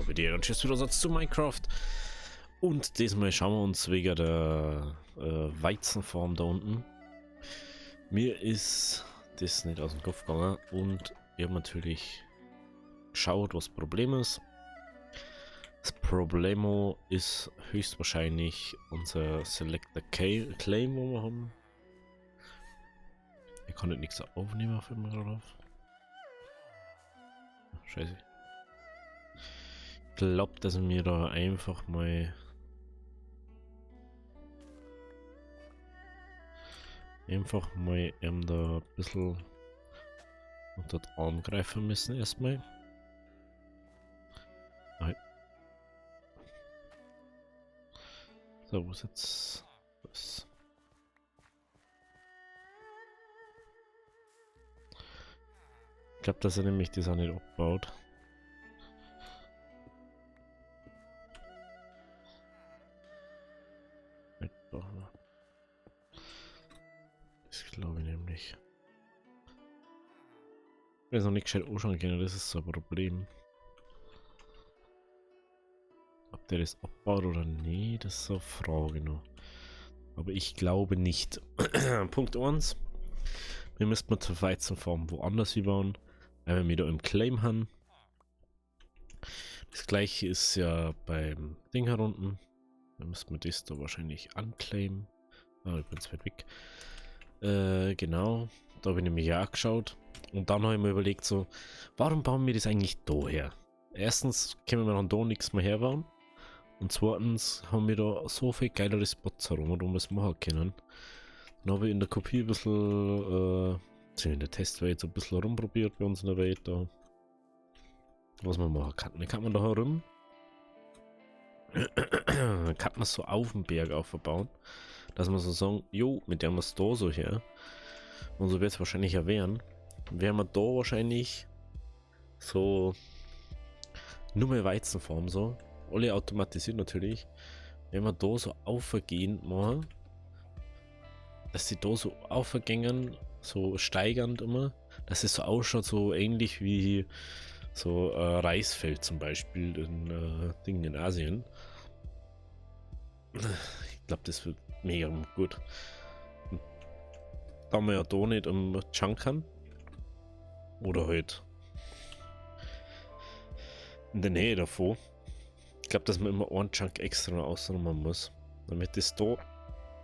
bei dir und tschüss wieder zu Minecraft. Und diesmal schauen wir uns wegen der Weizenfarm da unten. Mir ist das nicht aus dem Kopf gegangen und ich habe natürlich geschaut, was das Problem ist. Das Problemo ist höchstwahrscheinlich unser Selector Claim, wo wir haben. Ich kann nichts aufnehmen, fällt mir gerade auf. Scheiße. Ich glaube, dass wir da einfach mal da ein bisschen unter den Arm greifen müssen erstmal. Nein. So, wo ist jetzt das? Ich glaube, dass er nämlich das auch nicht abbaut. Das glaube ich nämlich. Ich weiß noch nicht gescheit anschauen können, das ist so ein Problem. Ob der das abbaut oder nicht, das ist so eine Frage noch. Aber ich glaube nicht. Punkt 1. Wir müssten mit der Weizenfarm woanders bauen, weil wir da im Claim haben. Das gleiche ist ja beim Ding hier unten. Dann müssten wir das da wahrscheinlich unclaimen. Ah, ich bin zu weit weg. Genau, da habe ich nämlich auch geschaut. Und dann habe ich mir überlegt so, warum bauen wir das eigentlich da her? Erstens können wir dann da nichts mehr herbauen. Und zweitens haben wir da so viel geilere Spots herum, wo wir es machen können. Dann habe ich in der Kopie ein bisschen, in der Testwelt so ein bisschen rumprobiert bei uns in der Welt da. Was man machen kann. Dann kann man da herum. Dann kann man so auf dem Berg aufbauen. Dass man so sagen, jo, mit der wir es da so her. Und so wird es wahrscheinlich ja werden. Werden wir da wahrscheinlich so nur mehr Weizenfarm so. Alle automatisiert natürlich. Wenn wir da so aufgehen machen, dass sie da so aufgängen, so steigernd immer, dass es so ausschaut, so ähnlich wie so Reisfeld zum Beispiel in Dingen in Asien. Ich glaube, das wird mega gut. Da wir ja da nicht am Junkern oder halt in der Nähe davon. Ich glaube, dass man immer einen Chunk extra ausräumen muss, damit das da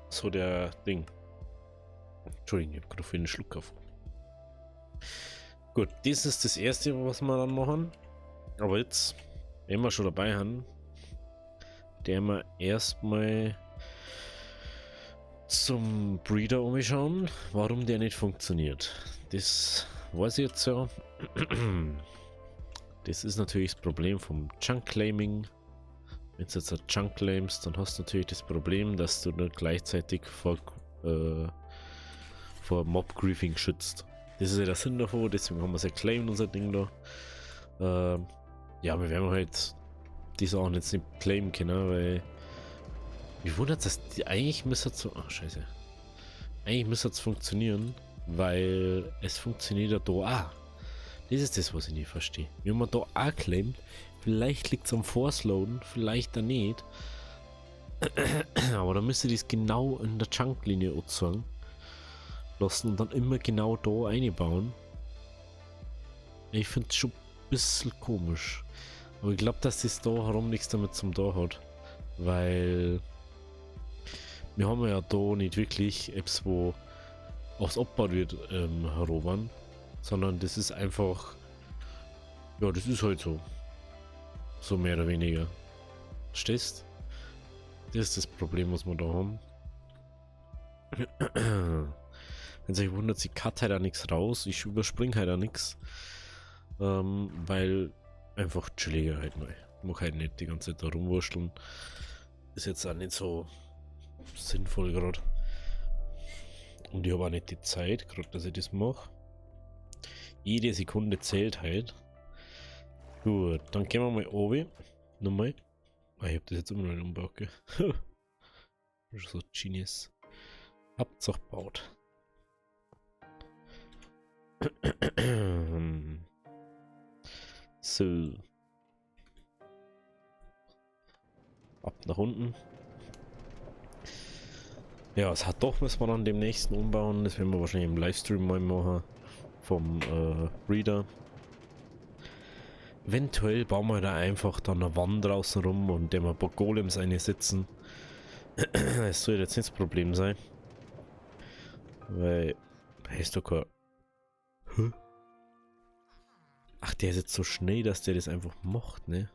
so der Ding. Entschuldigung, ich habe gerade einen Schluck auf. Gut, das ist das erste, was wir dann machen. Aber jetzt, wenn wir schon dabei haben, der wir erstmal zum Breeder umschauen, warum der nicht funktioniert. Das weiß ich jetzt ja. Das ist natürlich das Problem vom Chunk Claiming. Wenn du jetzt ein Chunk claimst, dann hast du natürlich das Problem, dass du dann gleichzeitig vor Mob Griefing schützt. Das ist ja der Sinn davon, deswegen haben wir es ja claimed, unser Ding da. Ja, wir werden halt die Sachen jetzt nicht claimen können, weil mich wundert, dass die eigentlich müsste so. Ach, scheiße. Eigentlich müsste es funktionieren, weil es funktioniert ja da auch. Das ist das, was ich nicht verstehe. Wenn man da auch claimt, vielleicht liegt es am Force-Loaden, vielleicht da nicht. Aber dann müsste ich das genau in der Chunk-Linie anzeigen lassen und dann immer genau da einbauen. Ich finde es schon ein bisschen komisch. Aber ich glaube, dass das da herum nichts damit zum da hat. Weil wir haben ja da nicht wirklich Apps, wo aufs Abbaut wird herobern, sondern das ist einfach, ja, das ist halt so. So mehr oder weniger. Verstehst? Das ist das Problem, was wir da haben. Wenn sich wundert, sie cut halt auch nichts raus. Ich überspringe halt auch nichts. Weil einfach chilliger halt mal. Ich mag halt nicht die ganze Zeit da rumwurschteln. Ist jetzt auch nicht so sinnvoll gerade. Und ich habe auch nicht die Zeit, gerade dass ich das mache. Jede Sekunde zählt halt. Gut, dann gehen wir mal oben. Nochmal. Ah, ich habe das jetzt immer noch nicht umgebaut, gell? So Genius. Hauptsache baut. So. Ab nach unten. Ja, das hat doch, müssen wir dann demnächst umbauen. Das werden wir wahrscheinlich im Livestream mal machen. Vom Breeder. Eventuell bauen wir da einfach dann eine Wand draußen rum und dem ein paar Golems einsetzen. Das soll jetzt nicht das Problem sein. Weil, heißt doch kein... Hä? Ach, der ist jetzt so schnell, dass der das einfach macht, ne?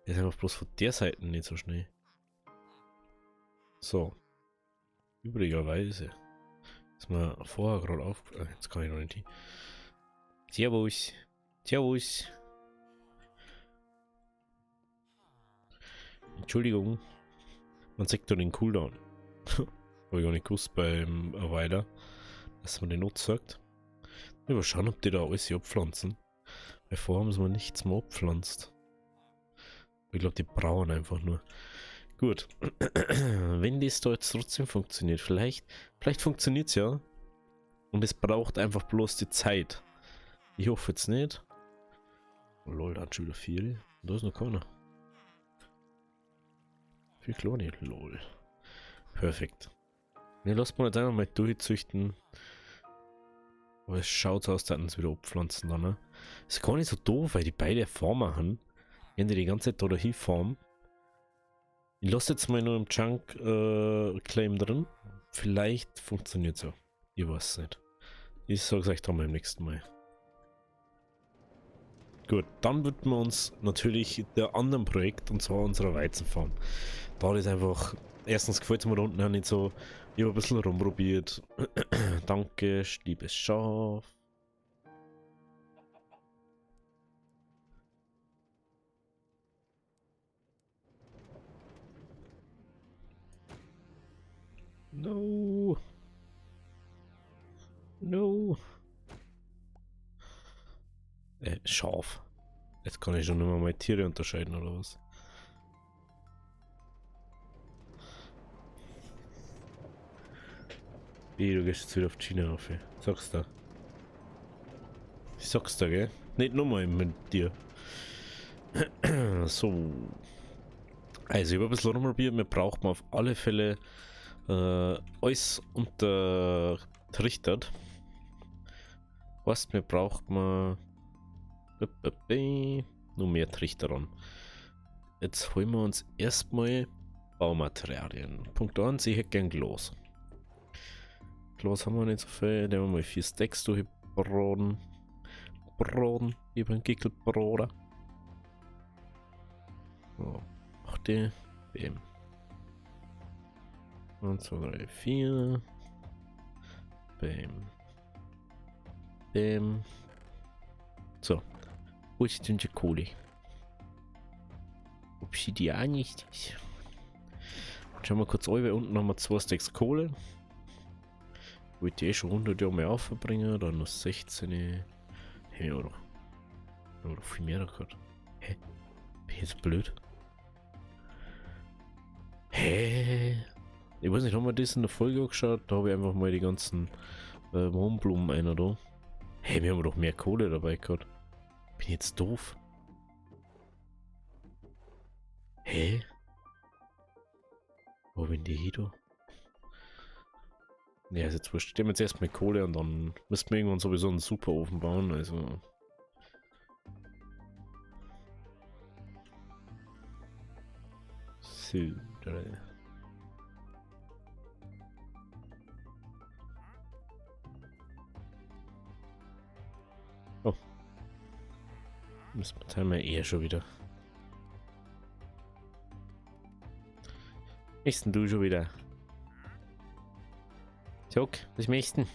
Der ist einfach bloß von der Seite nicht so schnell. So. Übrigerweise. Ist mir vorher gerade auf... jetzt kann ich noch nicht hin. Servus. Servus. Entschuldigung. Man sieht da den Cooldown. Habe ich gar nicht gewusst beim Weiler, dass man den Not sagt. Mal schauen, ob die da alles hier abpflanzen. Weil vorher haben sie mal nichts mehr abpflanzt. Ich glaube, die brauchen einfach nur. Gut. Wenn das da jetzt trotzdem funktioniert, vielleicht funktioniert es ja. Und es braucht einfach bloß die Zeit. Ich hoffe jetzt nicht. Oh, lol, da hat schon wieder 4. Da ist noch keiner. 4 kleine, lol. Perfekt. Ne, lass mal jetzt einfach mal durchzüchten. Aber es schaut so aus, dass sie wieder abpflanzen dann, ne? Ist gar nicht so doof, weil die beide Farm machen. Wenn die ganze Zeit da dahin farmen. Ich lasse jetzt mal nur im Chunk Claim drin. Vielleicht funktioniert es ja. Ich weiß es nicht. Ich sage es euch dann beim nächsten Mal. Gut, dann widmen wir uns natürlich der anderen Projekt, und zwar unserer Weizenfarm. Da ist einfach, erstens gefällt es mir da unten auch nicht so. Ich habe ein bisschen rumprobiert. Danke, liebes Schaf. No. No. Schaf. Jetzt kann ich schon immer mal Tiere unterscheiden, oder was? Wie, du gehst jetzt wieder auf China auf, ey. Sag's da. Ich sag's da, gell? Nicht nur mal mit dir. So. Also, ich habe ein bisschen rumprobiert. Wir brauchen auf alle Fälle alles untertrichtert. Was wir brauchen nur mehr Trichter an. Jetzt holen wir uns erstmal Baumaterialien. Punkt 1, ich hätte gern Glas. Glas haben wir nicht so viel. Nehmen wir mal 4 Stacks durchbraten. Braten, über ein Gickelbraten. So, 8. Bäm. 1, 2, 3, 4. Bäm. Bäm. So. Wo ist denn die Kohle? Obsidian nicht. Schauen wir kurz rüber. Unten haben wir 2 Stacks Kohle. Wollte ich schon 100 Jahre mehr aufbringen. Dann noch 16. Hey, oder? Oder viel mehr gehört. Hä? Bin ich jetzt blöd? Hä? Ich weiß nicht, haben wir das in der Folge angeschaut? Da habe ich einfach mal die ganzen Mohnblumen einer da. Hey, wir haben doch mehr Kohle dabei gehabt. Bin ich jetzt doof? Hä? Wo bin die hier da? Ja, ist jetzt wurscht. Nehmen wir jetzt erstmal Kohle und dann müssten wir irgendwann sowieso einen Superofen bauen, also. So, oh. Müssen wir eher schon wieder. Was denn du schon wieder? Sag, was möchtest du?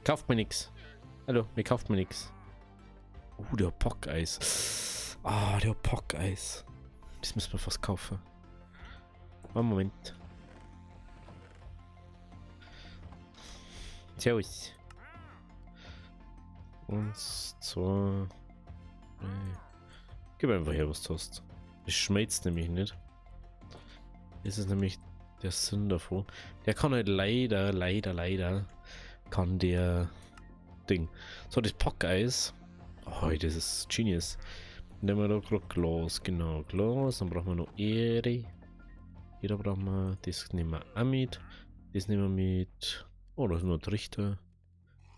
Kauft mir nix. Hallo, mir kauft mir nix. Der Pockeis. Ah, der Pockeis. Das müssen wir fast kaufen. Einen Moment. Servus. 1, 2, 3. Gib einfach her, was du hast. Das schmelzt nämlich nicht. Das ist nämlich der Sinn davon. Der kann halt leider kann der Ding. So, das Pockeis. Oh, das ist Genius. Nehmen wir da gerade Glas, genau, Glas. Dann brauchen wir noch Ehre. Hier da brauchen wir, das nehmen wir auch mit. Das nehmen wir mit. Oh, da ist noch ein Trichter.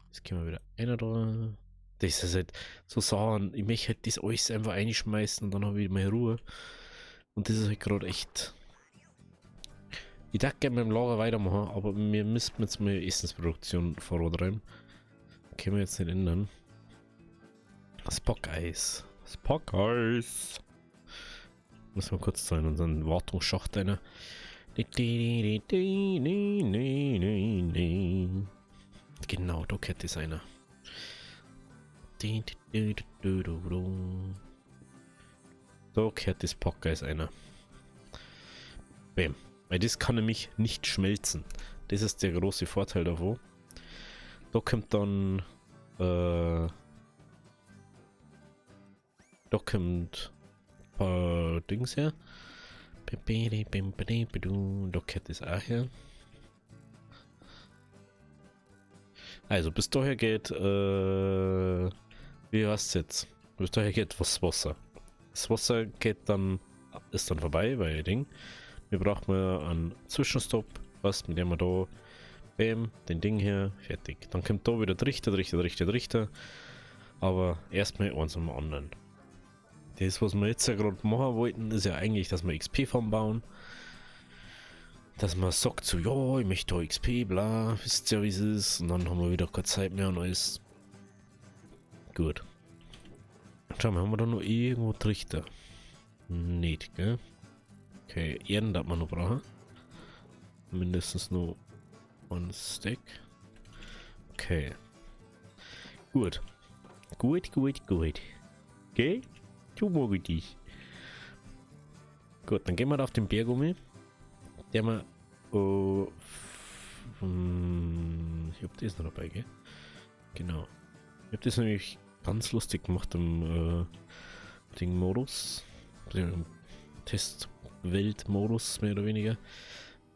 Das können wir wieder einer da. Das ist halt so Sachen, ich möchte halt das alles einfach einschmeißen und dann habe ich mal Ruhe. Und das ist halt gerade echt. Ich dachte gerne mit dem Lager weitermachen, aber wir müssten jetzt mal Essensproduktion vorantreiben. Können wir jetzt nicht ändern. Spockeis. Spockeis. Muss mal kurz da in unseren Wartungsschacht rein. Genau, da kennt es einer. Da kehrt das Spockeis einer. Bäm. Weil das kann nämlich nicht schmelzen. Das ist der große Vorteil davon. Da kommt dann da kommt ein paar Dings her. Da geht das auch her. Also bis daher geht, wie heißt es jetzt? Bis daher geht was Wasser. Das Wasser geht dann, ist dann vorbei, weil Ding. Wir brauchen einen Zwischenstopp, was mit dem wir da, bam, den Ding her, fertig. Dann kommt da wieder Trichter. Aber erstmal eins am anderen. Das, was wir jetzt ja gerade machen wollten, ist ja eigentlich, dass wir XP-Farm bauen. Dass man sagt so, ja, ich möchte da XP, bla, wisst ihr, wie es ist. Und dann haben wir wieder keine Zeit mehr und alles. Gut. Schauen wir, haben wir da noch irgendwo Trichter? Nicht, gell? Okay, Erden darf man noch brauchen. Mindestens noch ein Stack. Okay. Gut. Gut. Okay? Du magst dich. Gut, dann gehen wir da auf den Berg um. Der wir. Oh, ich hab das noch dabei, gell? Genau. Ich hab das nämlich ganz lustig gemacht im Ding-Modus. Im Testwelt-Modus, mehr oder weniger.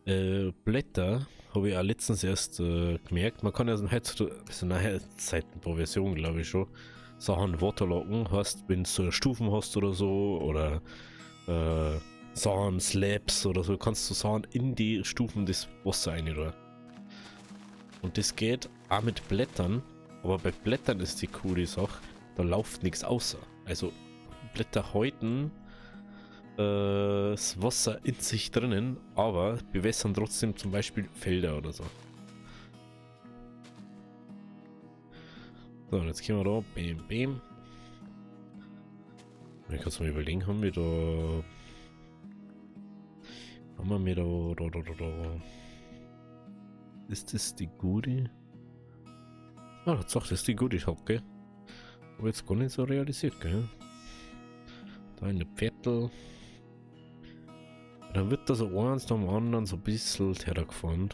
Blätter habe ich auch letztens erst gemerkt. Man kann ja nachher seit ein paar Versionen, glaube ich schon, Sachen waterlocken. Heißt, wenn du Stufen hast oder so, oder Sachen, Slabs oder so, kannst du Sachen in die Stufen des Wasser rein. Und das geht auch mit Blättern, aber bei Blättern ist die coole Sache, da läuft nichts außer. Also Blätter häuten das Wasser in sich drinnen, aber bewässern trotzdem zum Beispiel Felder oder so. So, und jetzt gehen wir da, bam. Ich kann es mal überlegen, haben wir da ist das die gute? Ah, das ist die gute Hocke. Aber jetzt gar nicht so realisiert, gell? Da eine Viertel. Dann wird da so eins nach dem anderen so ein bisschen hergefahren.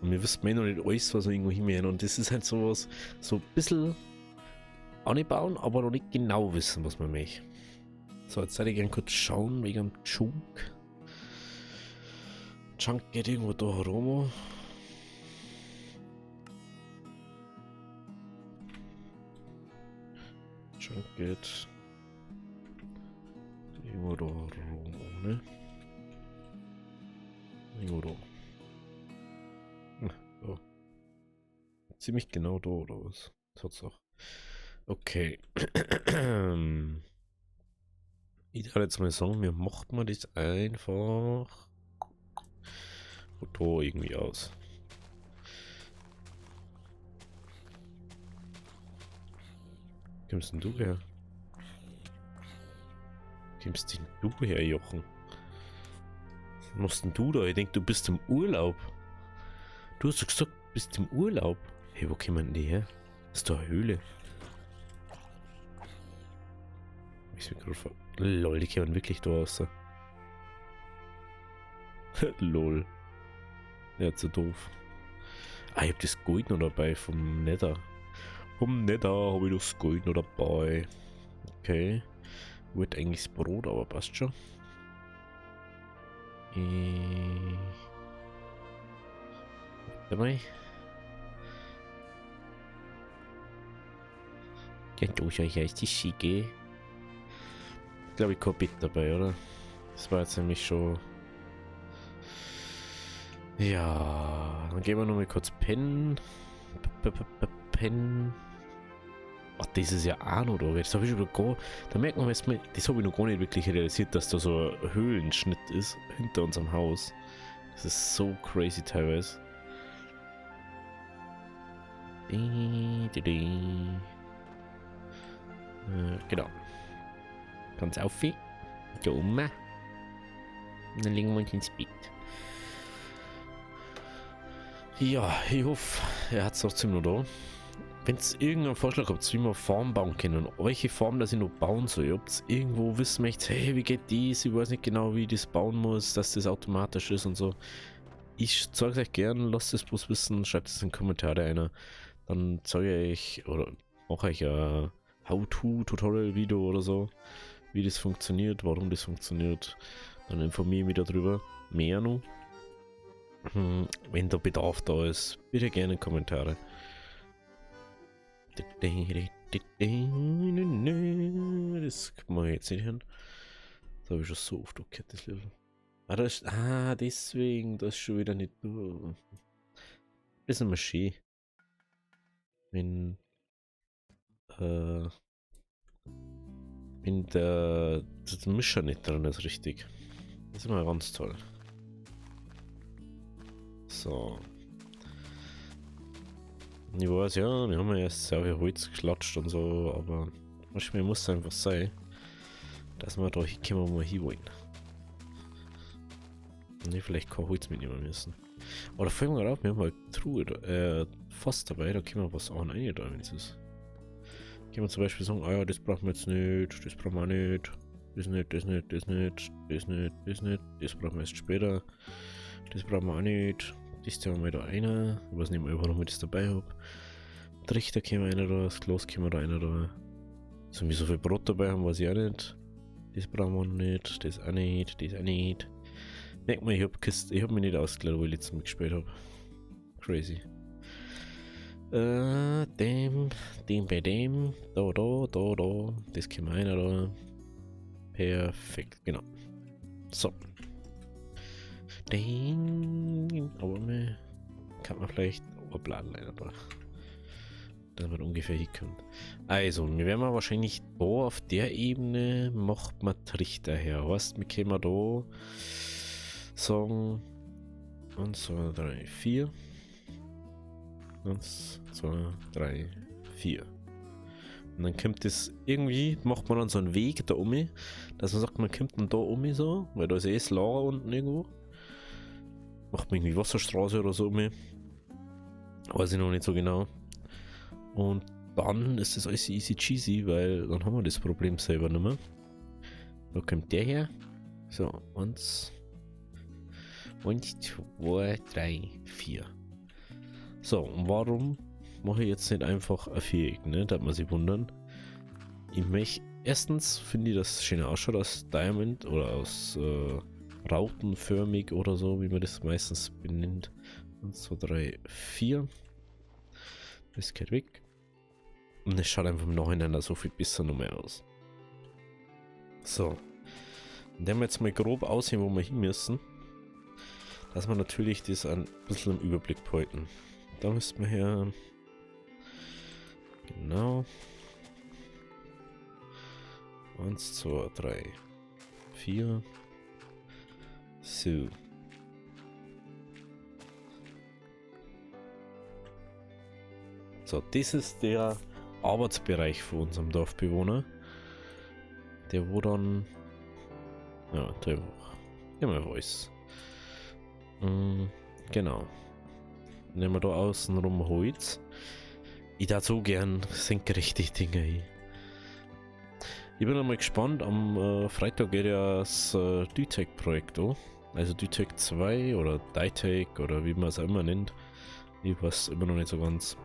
Und wir wissen noch nicht alles, was wir irgendwo hinmähen. Und das ist halt sowas, so ein bisschen anbauen, aber noch nicht genau wissen, was man möchte. So, jetzt hätte ich gerne kurz schauen wegen dem Chunk. Chunk geht irgendwo da herum. Chunk geht irgendwo da herum, ne? Irgendwo da. So. Ziemlich genau da, oder was? Tatsache. Okay. Ich würde jetzt mal sagen, wir machen das einfach da irgendwie aus. Kommst denn du her? Kommst denn du her, Jochen? Was machst denn du da? Ich denke, du bist im Urlaub. Du hast doch gesagt, du bist im Urlaub. Hey, wo kommen die her? Das ist doch eine Höhle. Ich bin gerade vor. Lol, die kommen wirklich da raus. Lol. Ja, zu doof. Ah, ich hab das Gold noch dabei vom Nether. Vom Nether habe ich das Gold noch dabei. Okay. Wird eigentlich das Brot, aber passt schon. Warte mal. Ja, du, ja, hier ist die Schiege. glaube ich, kein Bett dabei, oder? Das war jetzt nämlich schon... Ja, dann gehen wir noch mal kurz pennen. Pennen. Ach, das ist ja auch noch da. Das habe ich schon gar... Da merkt man, das habe ich noch gar nicht wirklich realisiert, dass da so ein Höhlenschnitt ist hinter unserem Haus. Das ist so crazy teilweise. Genau. Ganz auf. Da oben. Und dann legen wir uns ins Bett. Ja, ich hoffe, er hat es trotzdem noch da. Wenn es irgendeinen Vorschlag habt, wie man Farm bauen können, welche Farm das ich noch bauen soll, ob es irgendwo wissen möchtet, hey, wie geht dies, ich weiß nicht genau, wie ich das bauen muss, dass das automatisch ist und so. Ich zeige es euch gern, lasst es bloß wissen, schreibt es in die Kommentare einer. Dann zeige ich oder mache ich ein How-to-Tutorial-Video oder so, wie das funktioniert, warum das funktioniert. Dann informiere ich mich darüber. Mehr noch. Wenn da Bedarf da ist, bitte gerne in die Kommentare. Das kann man jetzt nicht hören. Das habe ich schon so oft gehört, das Level. Deswegen, das ist schon wieder nicht. Das ist immer schön. Wenn der Mischer nicht dran ist, richtig. Das ist immer ganz toll. So. Ich weiß, ja, wir haben ja erst sehr viel Holz geklatscht und so, aber manchmal muss es einfach sein, dass wir da hinkommen, wo wir hinwollen. Ne, vielleicht kein Holz mitnehmen müssen. Aber da fällt mir gerade auf, wir haben halt Truhe, Fass dabei, da können wir was auch rein da, wenn es ist. Können wir zum Beispiel sagen, ah ja, das brauchen wir jetzt nicht, das brauchen wir nicht, das nicht, das nicht, das nicht, das nicht, das nicht, das brauchen wir erst später, das brauchen wir auch nicht. Das haben wir da einer. Ich weiß nicht mehr, warum ich das dabei habe. Trichter käme einer da, das Glas käme da einer da. So wie so viel Brot dabei haben, weiß ich auch nicht. Das brauchen wir nicht, das auch nicht, das auch nicht. Merkt mal, ich hab mich nicht ausgeladen, wo ich letztes Mal gespielt habe. Crazy. Dem bei dem. Da. Das käme einer da. Perfekt, genau. So. Aber mir kann man vielleicht Oberbladen aber da man ungefähr hinkommt. Also, wir werden wahrscheinlich da auf der Ebene macht man Trichter her. Weißt, wir können da sagen 1, 2, 3, 4. 1, 2, 3, 4. Und dann kommt das irgendwie, macht man dann so einen Weg da um, dass man sagt, man kommt dann da um so, weil da ist das Lager unten irgendwo. Macht man irgendwie Wasserstraße oder so um. Weiß ich noch nicht so genau. Und dann ist das alles easy cheesy, weil dann haben wir das Problem selber nicht mehr. Da kommt der her. So, 1, 2, 3, 4. So, und warum mache ich jetzt nicht einfach ein Viereck, ne? Da hat man sich wundern. Ich möchte, erstens finde ich das schöner ausschaut aus Diamond oder aus rautenförmig oder so, wie man das meistens benennt. 1, 2, 3, 4. Das geht weg. Und es schaut einfach im Nachhinein so viel besser noch mehr aus. So. Und dann wir jetzt mal grob aussehen, wo wir hin müssen. Dass wir natürlich das ein bisschen im Überblick behalten. Da müssten wir her. Genau. 1, 2, 3, 4. So. So, das ist der Arbeitsbereich für unserem Dorfbewohner. Der wo dann. Ja, der immer weiß. Genau. Nehmen wir da außen rum Holz. Ich darf so gern senkrechte Dinge hin. Ich bin einmal gespannt, am Freitag geht ja das DTEC-Projekt an. Also DTEC 2 oder DTEC oder wie man es auch immer nennt. Ich weiß immer noch nicht so ganz,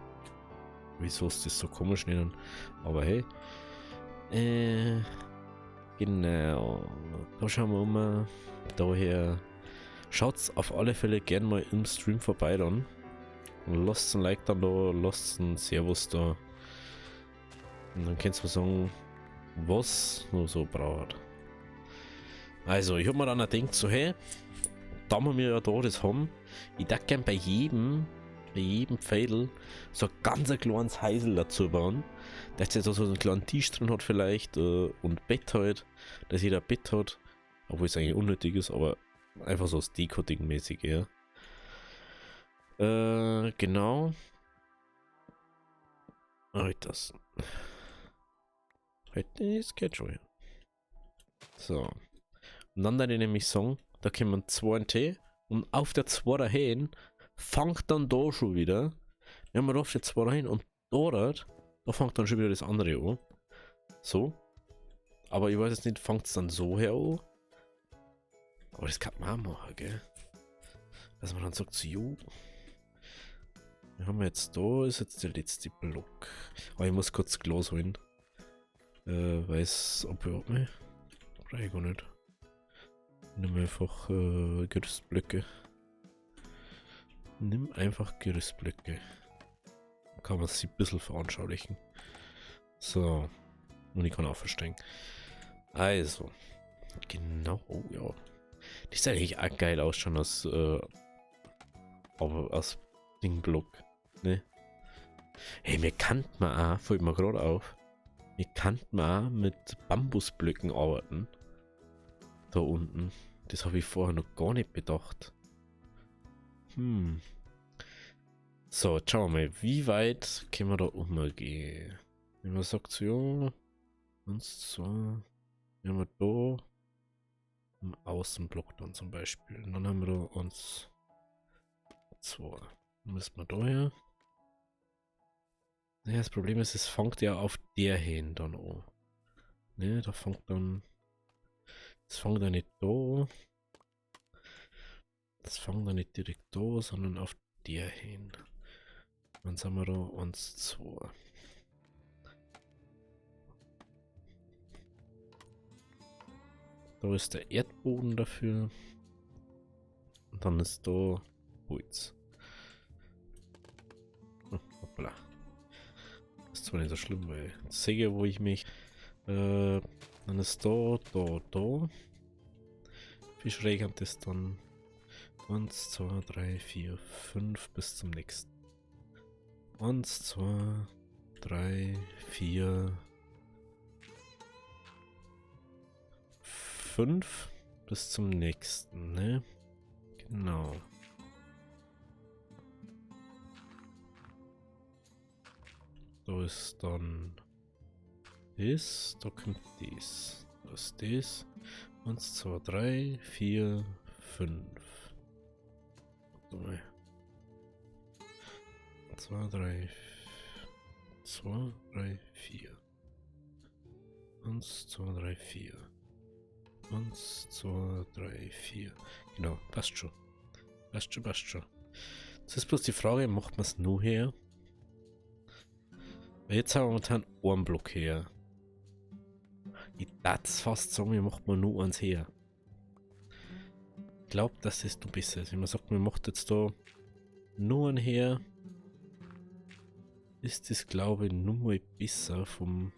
wieso es das so komisch nennen. Aber hey. Genau. Da schauen wir mal. Daher schaut auf alle Fälle gerne mal im Stream vorbei dann. Und lasst ein Like dann da, lasst ein Servus da. Und dann kannst du sagen, was nur so braucht. Also, ich hab mir dann gedacht, so, hey, da wir ja da das haben, ich darf gern bei jedem Pfeil so ein ganz kleines Heisel dazu bauen, dass jetzt so einen kleinen Tisch drin hat vielleicht und Bett halt, dass jeder ein Bett hat, obwohl es eigentlich unnötig ist, aber einfach so das Deko-Ding mäßig, ja. Genau. Das. Das geht schon, ja. So. Und dann würde ich nämlich sagen, da kommen 2 Tee und auf der 2er hin fängt dann da schon wieder. Wenn man auf der 2er hin und dort, da fängt dann schon wieder das andere an. So. Aber ich weiß jetzt nicht, fängt es dann so her an? Aber das kann man auch machen, gell? Dass man dann sagt, so, jo. Wir haben jetzt da, ist jetzt der letzte Block. Aber ich muss kurz das Glas holen. Weiß, ob ich ne? Brauche ich gar nicht. Nimm einfach Gerüstblöcke. Nimm einfach Gerüstblöcke. Dann kann man sich ein bisschen veranschaulichen. So. Und ich kann auch verstehen. Also. Genau. Oh ja. Die sieht eigentlich auch geil aus schon als aber als Dingblock. Ne? Hey, mir kann man auch, fällt mir gerade auf, mir kann man auch mit Bambusblöcken arbeiten. Da unten. Das habe ich vorher noch gar nicht bedacht. So, jetzt schauen wir mal, wie weit können wir da umgehen? Wenn man sagt, so, ja, 1, 2, wenn wir da im Außenblock dann zum Beispiel. Und dann haben wir da 1, 2. Dann müssen wir da her. Ja, das Problem ist, es fängt ja auf der hin dann an. Ne, da fängt dann. Es fängt ja nicht da. Das fängt dann nicht direkt da, sondern auf der hin. Dann sind wir da 1, 2. Da ist der Erdboden dafür. Und dann ist da Holz. Oh, hoppla. Ist zwar nicht so schlimm, weil ich sehe, wo ich mich. Dann ist da. Wie schräg hat das dann? 1, 2, 3, 4, 5 bis zum nächsten. 1, 2, 3, 4, 5 bis zum nächsten, ne? Genau. Da ist dann das, da kommt das. Da ist das. 1, 2, 3, 4, 5. 2, 3, 2, 3, 4. 1, 2, 3, 4. 1, 2, 3, 4. Genau, passt schon. Passt schon. Jetzt ist bloß die Frage, macht man es nur her? Weil jetzt haben wir momentan einen Block her. Ich darf fast sagen, wir machen mal nur eins her. Ich glaube, dass das du besser ist. Wenn man sagt, man macht jetzt da nur ein her, ist das, glaube ich, nur mal besser vom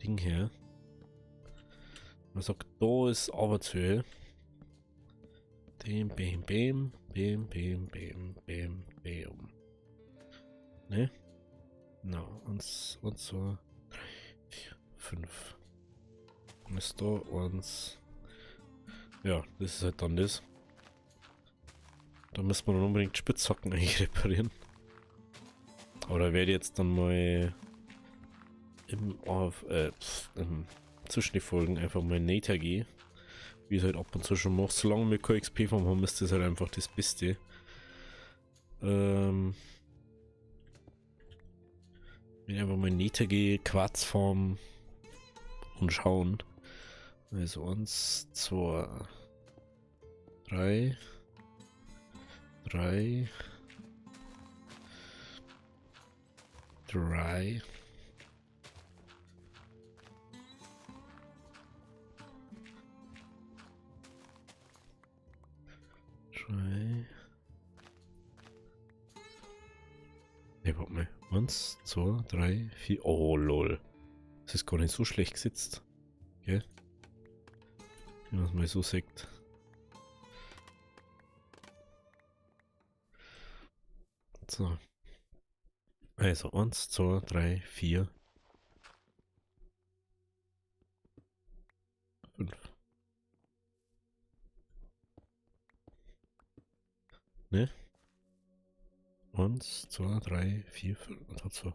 Ding her. Man sagt, da ist Arbeitshöhe. Bam, bam, bam, bam, bam, bam, bam, bam. Ne? No, 1, 2, 3, 4, 5. Dann ist da 1. Ja, das ist halt dann das. Da müssen wir dann unbedingt Spitzhacken eigentlich reparieren. Aber da werde ich jetzt dann mal zwischen die Folgen einfach mal Nether gehen. Wie es halt ab und zu schon macht. Solange wir kein XP vom haben, ist das halt einfach das Beste. Wenn ich einfach mal Nether gehe, Quarzform und schauen. Also 1, 2, 3, 3, 3. Ne, warte mal. 1, 2, 3, 4. Oh, lol. Das ist gar nicht so schlecht gesetzt. Gell? Wenn man es mal so sagt. So. Also 1, 2, 3, 4, 5. Ne? 1, 2, 3, 4, 5. Und hat so.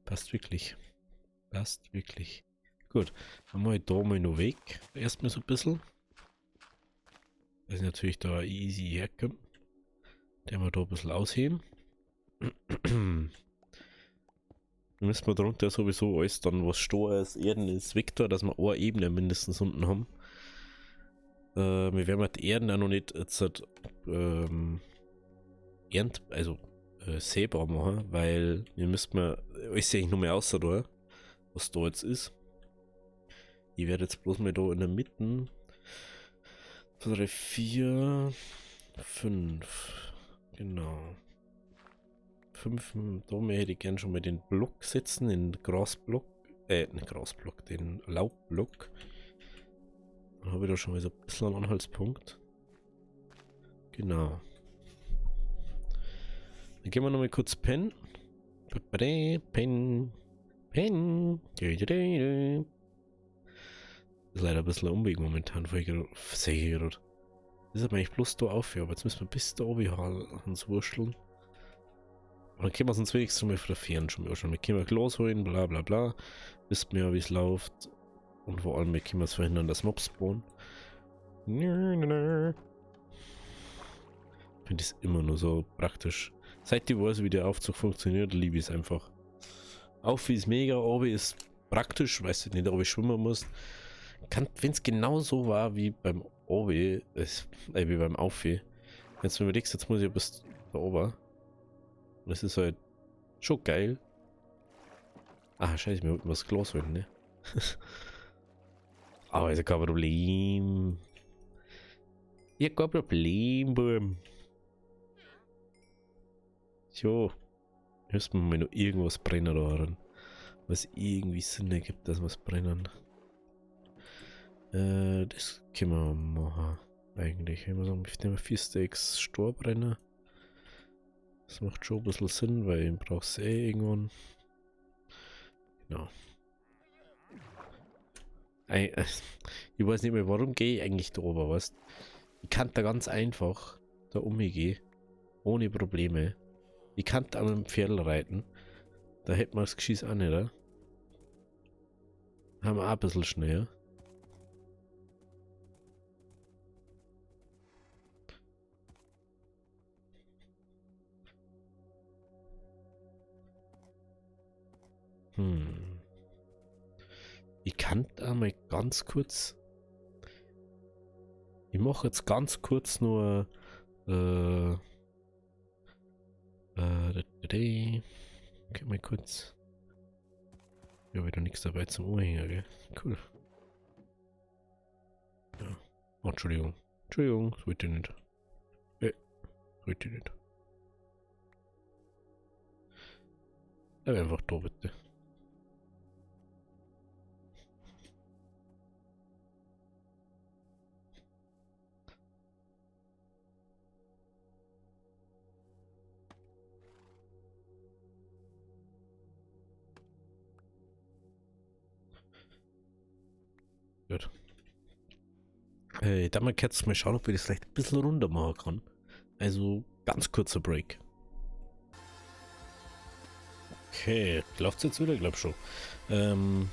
Passt wirklich. Passt wirklich. Gut. Dann mache ich da mal noch weg. Erstmal so ein bisschen. Das ist natürlich da easy herkommen. Den wir da ein bisschen ausheben. Dann müssen wir drunter sowieso alles dann, was Steuer ist, Erden ist, Vektor, dass wir eine Ebene mindestens unten haben. Wir werden mit Erden auch noch nicht jetzt sehbar machen, weil wir müssen alles eigentlich nur mehr außer da, was da jetzt ist. Ich werde jetzt bloß mal da in der Mitte 2, 3, 4, 5. Genau. 5, da hätte ich gern schon mal den Block setzen, den Grasblock, nicht Grasblock, den Laubblock. Dann habe ich da schon mal so ein bisschen einen Anhaltspunkt. Genau. Dann gehen wir nochmal kurz pennen. Pennen. Pennen. Ist leider ein bisschen ein Umweg momentan, sehe ich gerade. Das ist aber eigentlich bloß da auf, aber jetzt müssen wir bis da oben uns wurschteln. Und dann können wir es uns wenigstens mal fotografieren. Schon mal. Wir können Glas holen, bla bla bla. Wisst mir, wie es läuft. Und vor allem, wir können es verhindern, dass Mobs spawnen. Ich finde es immer nur so praktisch. Seit ich weiß, wie der Aufzug funktioniert, liebe ich es einfach. Aufwie ist mega, Obi ist praktisch, weißt du nicht, ob ich schwimmen muss. Wenn es genau so war wie beim Obi, wie beim Aufwie. Jetzt wenn du überlegst, jetzt muss ich bis da oben. Das ist halt schon geil. Ah, scheiße, wir wollten was Glas holen, ne? Aber ist kein Problem. Ja, kein Problem, Boom. So. Müssen wir mal noch irgendwas brennen da ran. Was irgendwie Sinn ergibt, dass wir es brennen. Das können wir machen. Eigentlich. Wenn wir sagen, ich nehme 4 Steaks Storbrenner. Das macht schon ein bisschen Sinn, weil ich brauch's irgendwann. Genau. Ich weiß nicht mehr, warum gehe ich eigentlich da oben, weißt? Ich kann da ganz einfach da umgehen. Ohne Probleme. Ich kann da an einem Pferd reiten. Da hätten wir das Geschiss auch nicht, oder? Haben wir auch ein bisschen schneller. Ich kann da mal ganz kurz. Ich mache jetzt ganz kurz nur. Okay, mal kurz. Ja, wieder nichts dabei zum Ohrhänger, gell? Cool. Ja. Oh, Entschuldigung. Entschuldigung, das wollte ich nicht. Das wollte ich nicht. Aber einfach da, bitte. Gut. Dann mal kurz mal schauen, ob ich das vielleicht ein bisschen runter machen kann. Also ganz kurzer Break. Okay, läuft jetzt wieder, glaub schon. Ich habe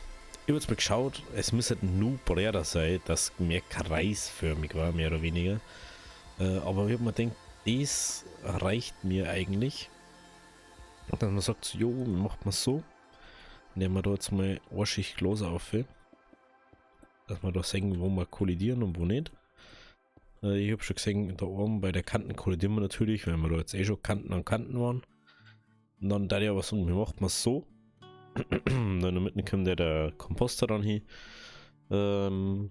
jetzt mal geschaut, es müsste nur breiter sein, das mehr kreisförmig war, mehr oder weniger. Aber ich habe mir gedacht, das reicht mir eigentlich. Und dann man sagt so, jo, macht man so. Nehmen wir da jetzt mal eine Schicht Glas auf, dass wir da sehen, wo wir kollidieren und wo nicht. Ich habe schon gesehen, da oben bei der Kanten kollidieren wir natürlich, weil wir da jetzt eh schon Kanten an Kanten waren. Und dann da ich aber sagen, wie macht man es so? Dann in der Mitte kommt der Komposter dann hin. Und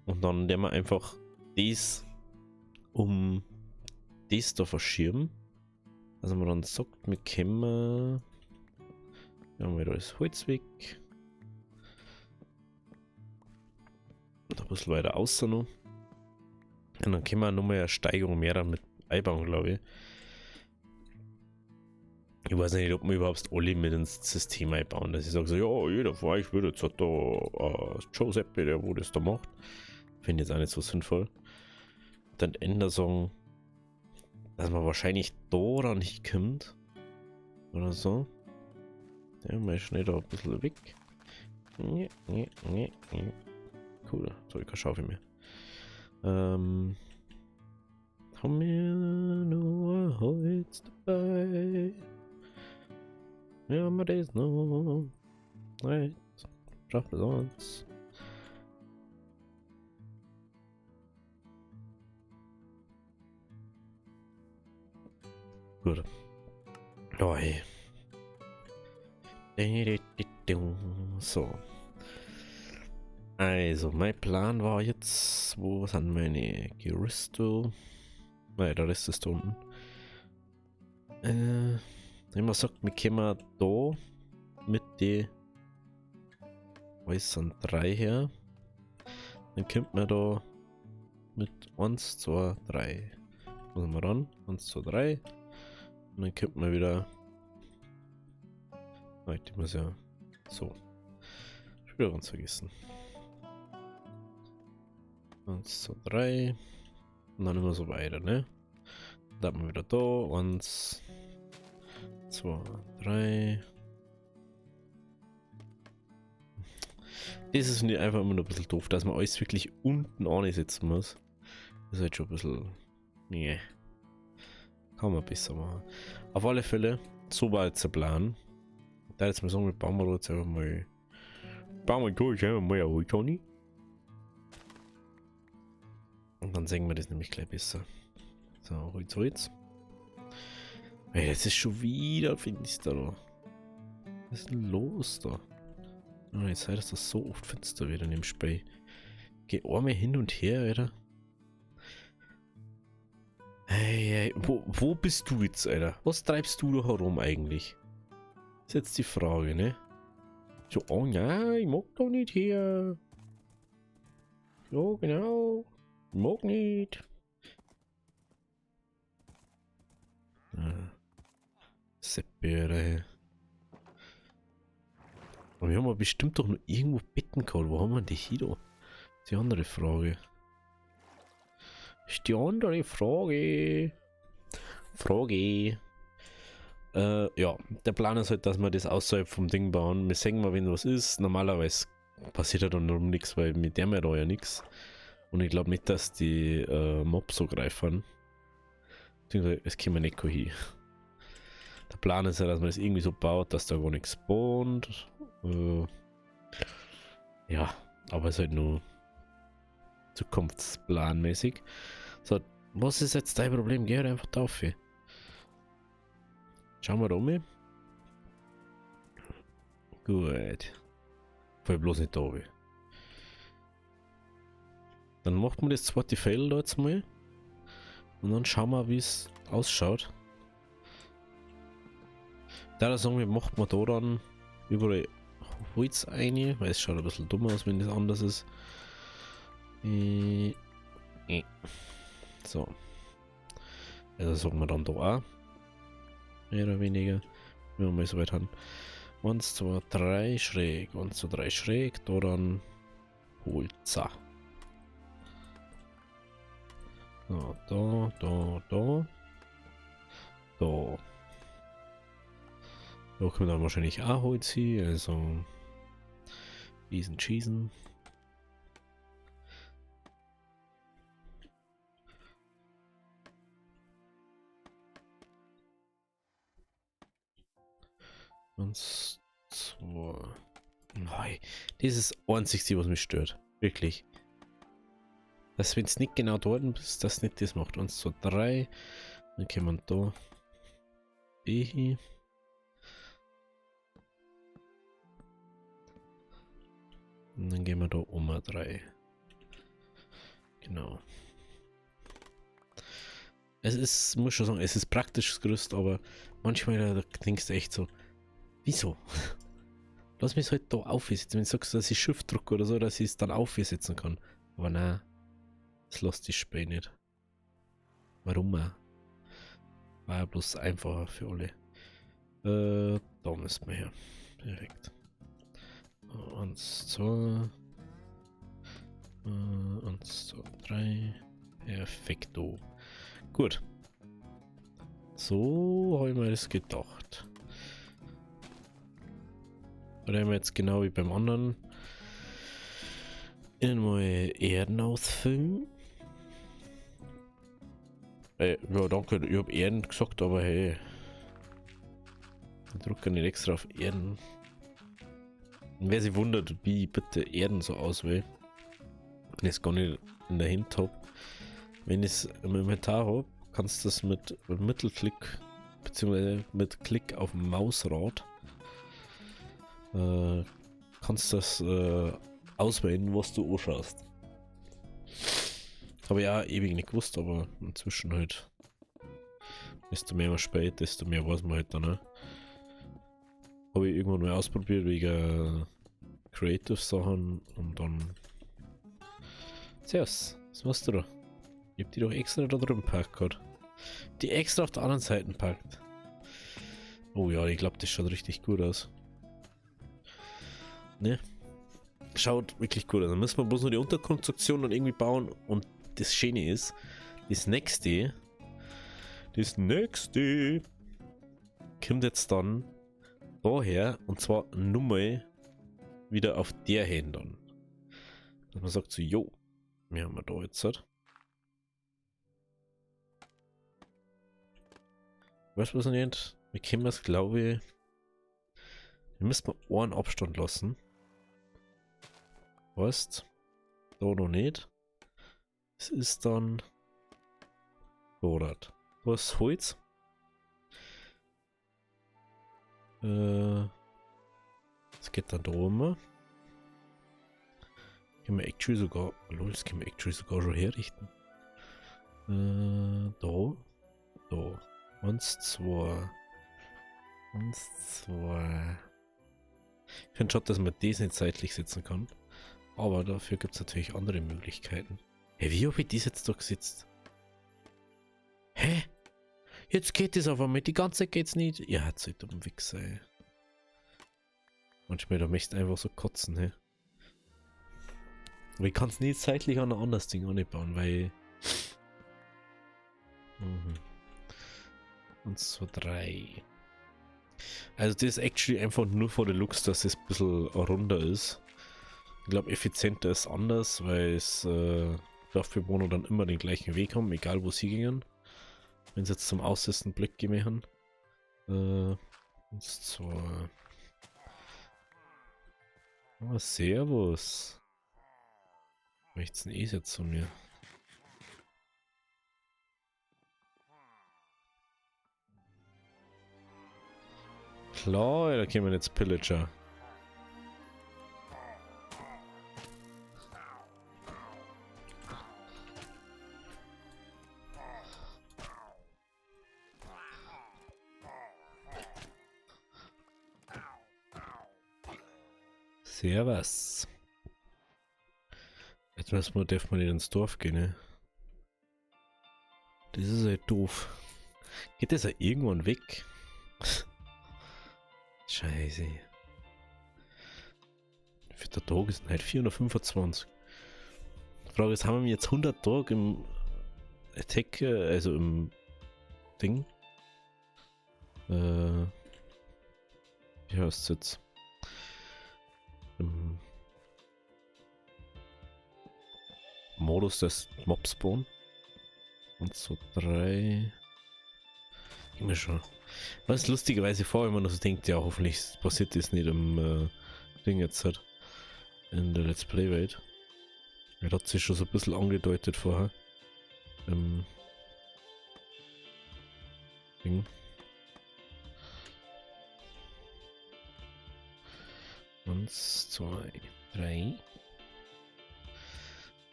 dann der wir einfach das um das da verschirmen. Also man dann sagt, wir können ja, wir da das Holz weg. Oder ein bisschen weiter außen noch. Und dann können wir nochmal eine Steigerung mehr damit einbauen, glaube ich. Ich weiß nicht, ob wir überhaupt alle mit ins System einbauen, dass ich sage so, ja, jeder von euch würde jetzt da Giuseppe, der wo das da macht. Finde ich jetzt auch nicht so sinnvoll. Dann Ender sagen, dass man wahrscheinlich da dann hinkommt. Oder so. Ja, mal schnell da ein bisschen weg. Cool, so ich keine Schaufel mehr. Haben wir nur Holz dabei? Ja, haben wir das noch? Nein, schaffen wir sonst. Gut. Oh, hey. So. Also, mein Plan war jetzt, wo sind meine Gerüste? Nein, der Rest ist da unten. Wenn man sagt, wir können da mit den äußeren 3 her, dann kommt man da mit 1, 2, 3. Muss man ran, 1, 2, 3. Und dann kommt man wieder. Ich muss ja so. Ich will ganz vergessen. 1, 2, 3. Und dann immer so weiter, ne? Dann haben wir wieder da. 1, 2, 3. Das ist nicht einfach immer nur ein bisschen doof, dass man alles wirklich unten ansetzen muss. Das ist halt schon ein bisschen. Nee. Kann man besser machen. Auf alle Fälle, so war jetzt der Plan. Da jetzt mal sagen, wir bauen wir jetzt einfach mal. Bauen wir durch, einfach mal ein Tony. Und dann sehen wir das nämlich gleich besser. So, Holz. Ey, jetzt ist schon wieder finster da. Was ist denn los da? Oh, jetzt sei das so oft finster wieder in dem Spiel. Geh einmal hin und her, Alter. Hey, wo bist du jetzt, Alter? Was treibst du da herum eigentlich? Ist jetzt die Frage, ne? So, oh ja, ich mag doch nicht hier. Ja, genau. Ich mag nicht. Seppere. Aber wir haben ja bestimmt doch noch irgendwo Betten gehabt. Wo haben wir die hier da? Die andere Frage. Ist die andere Frage. Ja, der Plan ist halt, dass wir das außerhalb vom Ding bauen. Wir sehen mal, wenn was ist. Normalerweise passiert ja dann darum nichts, weil mit dem da ja nichts. Und ich glaube nicht, dass die Mobs so greifen. Es kommen wir nicht hin. Der Plan ist ja, dass man das irgendwie so baut, dass da gar nichts spawnt. Ja, aber es ist halt nur zukunftsplanmäßig. So, was ist jetzt dein Problem? Geh halt einfach drauf. Schauen wir da um. Gut. Fall bloß nicht da. Dann macht man das zweite Feld da jetzt mal. Und dann schauen wir, wie es ausschaut. Da sagen wir, macht man da dann überall Holz rein, weil es schaut ein bisschen dumm aus, wenn das anders ist. So. Also sagen wir dann da auch. Mehr oder weniger. Wenn wir mal so weit haben. 1, 2, 3 schräg. 1, 2, 3 schräg. Da dann Holz. So, da. Da. Da kommt dann wahrscheinlich auch Holz hin, also diesen schießen. Und zwei. Nein, das ist das Einzige, was mich stört. Wirklich. Dass wenn es nicht genau dort ist, das nicht das macht. 1, 2, 3. Dann kann man da. Die. Und dann gehen wir da um 3. Genau. Es ist, muss schon sagen, es ist praktisch das Gerüst, aber manchmal da denkst du echt so, wieso? Lass mich es halt da aufsetzen. Wenn du sagst, dass ich Shift drücke oder so, dass ich es dann aufsetzen kann. Aber nein, das lässt die Spei nicht. Warum auch? War ja bloß einfacher für alle. Da müssen wir her. Perfekt. 1, 2. 1, 2, 3. Perfekto. Gut. So habe ich mir das gedacht. Da haben wir jetzt genau wie beim anderen mal Erden ausfüllen. Ja, danke. Ich habe Erden gesagt, aber hey. Ich drücke nicht extra auf Erden. Und wer sich wundert, wie ich bitte Erden so auswähle, wenn ich es gar nicht in der Hand habe. Wenn ich es im Inventar habe, kannst du das mit Mittelklick bzw. mit Klick auf dem Mausrad kannst das auswählen, was du anschaust. Habe ich ja ewig nicht gewusst, aber inzwischen halt, desto mehr man spielt, desto mehr weiß man halt dann. Ne? Habe ich irgendwann mal ausprobiert wegen Creative Sachen und dann. Servus, was machst du da? Ich hab die doch extra da drüben gepackt gerade. Die extra auf der anderen Seite gepackt. Oh ja, ich glaube, das schaut richtig gut aus. Ne? Schaut wirklich gut aus. Dann müssen wir bloß nur die Unterkonstruktion dann irgendwie bauen. Und das Schöne ist, das nächste kommt jetzt dann daher und zwar nur mal wieder auf der Hand dann. Dass man sagt so, jo, wir haben da jetzt halt. Weißt du was nicht? Wir können es, glaube ich. Wir müssen mal einen Abstand lassen. Weißt da noch nicht. Es ist dann. Vorrat. Da ist Holz. Es geht dann da rum. Können wir actually sogar. Lol, das können wir actually sogar schon herrichten. Da. Da. 1, 2. 1, 2. Ich finde schon, dass man das nicht seitlich setzen kann. Aber dafür gibt es natürlich andere Möglichkeiten. Hey, wie habe ich das jetzt da gesetzt? Hä? Jetzt geht es aber mit. Die ganze Zeit geht's nicht. Ja, jetzt seid ihr am Wichser, ey. Manchmal, da möchtest du einfach so kotzen, hä? Aber ich kann es nicht seitlich an ein anderes Ding anbauen, weil. 1, 2, 3. Also das ist actually einfach nur vor der Lux, dass es ein bisschen runder ist. Ich glaube, effizienter ist anders, weil es Dorfbewohner dann immer den gleichen Weg haben, egal wo sie gingen. Wenn sie jetzt zum Aussisten Blick gemacht haben. 1, 2. Oh, servus. Möchtest du denn jetzt von mir? Klar, da kämen jetzt Pillager. Servus. Jetzt darf man nicht ins Dorf gehen, ne? Das ist halt doof. Geht das ja irgendwann weg? Scheiße. Für der Tag sind halt 425. Die Frage ist, haben wir jetzt 100 Tage im Attack, also im Ding? Wie heißt es jetzt? Im Modus des Mob-Spawn. 1, 2, 3. Immer schon. Was lustigerweise vorher immer noch so denkt, ja, hoffentlich passiert das nicht im Ding jetzt halt. In der Let's Play-Welt. Er hat sich schon so ein bisschen angedeutet vorher. Ding. Eins, 2, 3.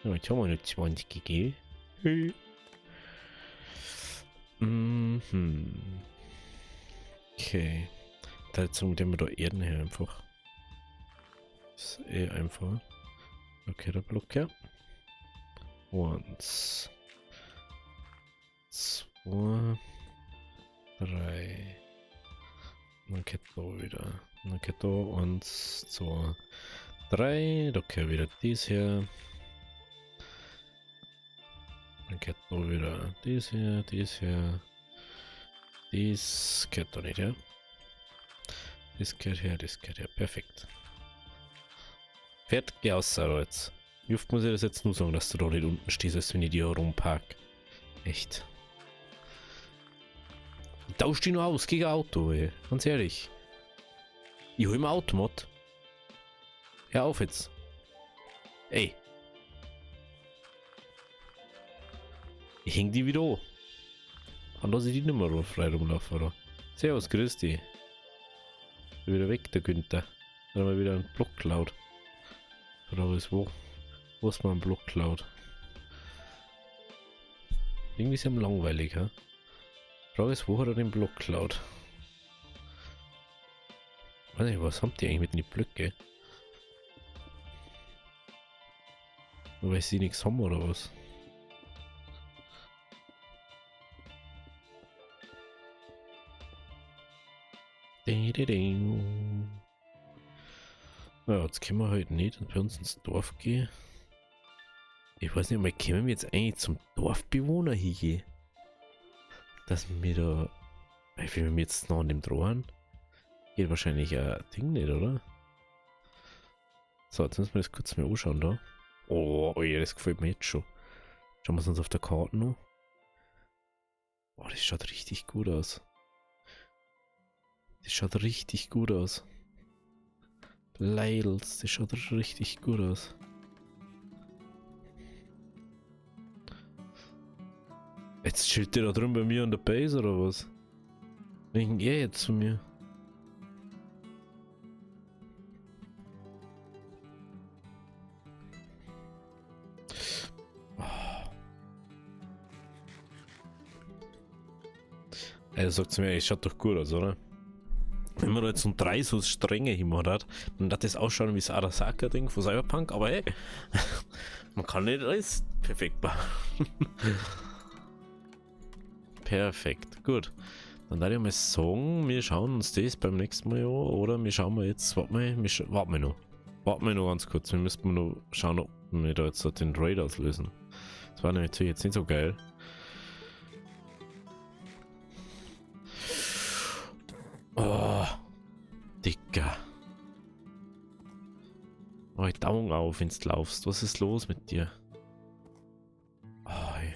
Ja, jetzt haben wir eine 20 gegeben. Hey. Okay. Da jetzt mit dem wir da Erden her einfach. Das ist eh einfach. Okay, der Block her. 1, 2, 3. Dann geht da wieder. Dann geht da 1, 2, 3. Da geht wieder dies hier. Dann geht da wieder dies hier, dies hier. Dies geht da nicht, ja? Das geht her, das geht her. Perfekt. Fertig, geh aus, jetzt. Wie oft muss ich das jetzt nur sagen, dass du da nicht unten stehst, als wenn ich dir rumpark? Echt. Tausch dich nur aus gegen ein Auto, ey. Ganz ehrlich. Ich hol mir Automat. Hör auf jetzt. Ey. Ich häng die wieder an. Kann dass ich die Nummer frei rumlaufen, oder? Servus, grüß dich. Wieder weg, der Günther. Dann haben wir wieder einen Block geklaut. Oder was, wo? Wo ist mal ein Block geklaut? Irgendwie ist ihm langweilig, ha? Frage ist, wo hat er den Block geklaut? Weiß nicht, was haben die eigentlich mit den Blöcke? Nur weil sie nichts haben oder was? Ja, jetzt können wir halt nicht bei uns ins Dorf gehen. Ich weiß nicht mal, können wir jetzt eigentlich zum Dorfbewohner hingehen? Dass wir da... Wenn wir jetzt noch an dem drohen, geht wahrscheinlich ein Ding nicht, oder? So, jetzt müssen wir das kurz mal anschauen da. Oh, ja, das gefällt mir jetzt schon. Schauen wir es uns auf der Karte noch. Oh, das schaut richtig gut aus. Das schaut richtig gut aus. Leidels, das schaut richtig gut aus. Jetzt chillt der da drüben bei mir an der Base oder was? Wegen er jetzt zu mir. Er sagt zu mir, es schaut doch gut aus, oder? Wenn man da jetzt so 3 so Stränge hinmacht hat, dann hat das ausschauen wie das Arasaka-Ding von Cyberpunk, aber hey, man kann nicht alles perfekt machen. Perfekt, gut. Dann würde ich mal sagen, wir schauen uns das beim nächsten Mal an, oder wir schauen mal jetzt, warten wir noch. Warten wir noch ganz kurz, wir müssen noch schauen, ob wir da jetzt den Raid auslösen. Das war nämlich jetzt nicht so geil. Oh, Dicker. Oh, Daumen auf, wenn du laufst. Was ist los mit dir? Oh, ey.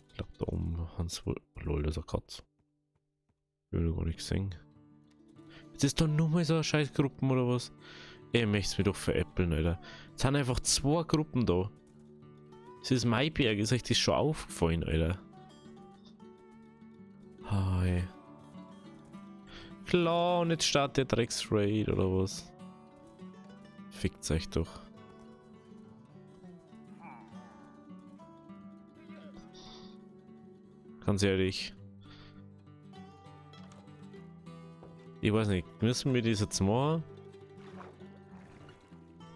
Ich glaube, da oben Hans wohl. Lol, das ist eine Katze. Ich will gar nicht gesehen. Jetzt ist doch nur mal so eine scheiß Gruppen oder was? Ich möchte es mir doch veräppeln, Alter. Es sind einfach 2 Gruppen da. Das ist Maiberg, ist euch das schon aufgefallen, Alter? Hi. Klar, und jetzt startet der Drecks-Raid oder was? Fickt's euch doch. Ganz ehrlich. Ich weiß nicht, müssen wir das jetzt machen?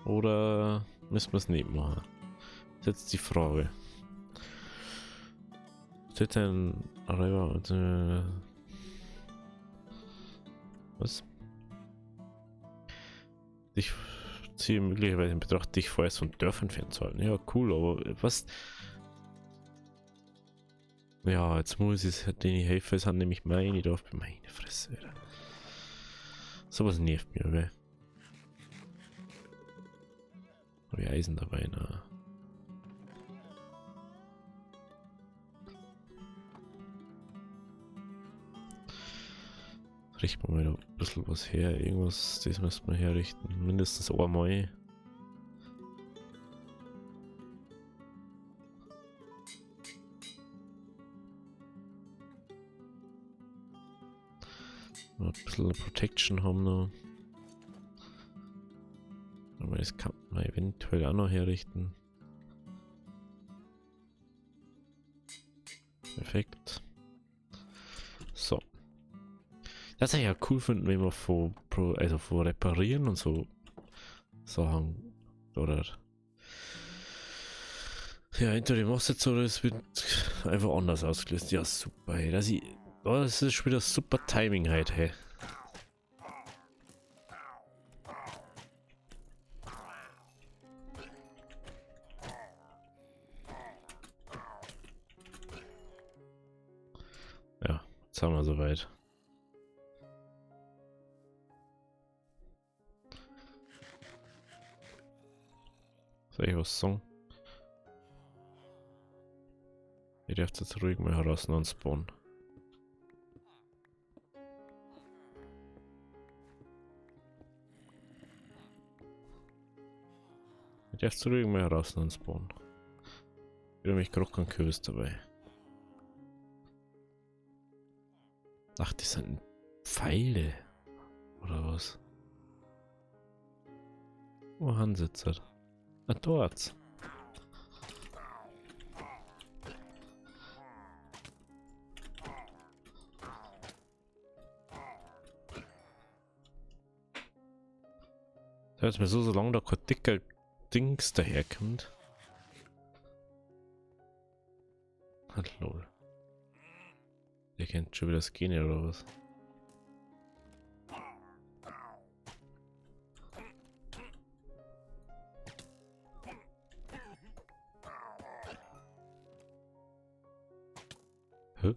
Oder müssen wir es nicht machen? Das ist jetzt die Frage. Steht ein was? Ich ziehe möglicherweise in Betracht, dich vorerst von Dörfern fernzuhalten. Ja, cool, aber was? Ja, jetzt muss ich denen helfen, es haben nämlich meine Dorf bei meine Fresse. Alter. Sowas nervt mir, okay? Habe ich Eisen dabei, na. Richten wir mal ein bisschen was her, irgendwas, das müssen wir herrichten, mindestens einmal. Ein bisschen Protection haben noch. Aber das kann man eventuell auch noch herrichten. Perfekt. So. Das wäre ja cool finden, wenn wir also von Reparieren und so Sachen oder ja, hinter dem Machst oder es wird einfach anders ausgelöst. Ja, super, hey. Das ist schon wieder super Timing halt, hey. Ja, jetzt haben wir soweit. Soll ich was sagen? Ihr dürft jetzt ruhig mal heraus und spawnen. Ihr dürft ruhig mal heraus und spawnen. Ich habe mich gerade kein Kürbis dabei. Ach, die sind Pfeile. Oder was? Wo haben sie jetzt? Ah, dort. Da hört mir so lange da kein dicker Dings daherkommt. Hallo. Ihr kennt schon wieder das Gene oder was? Hä?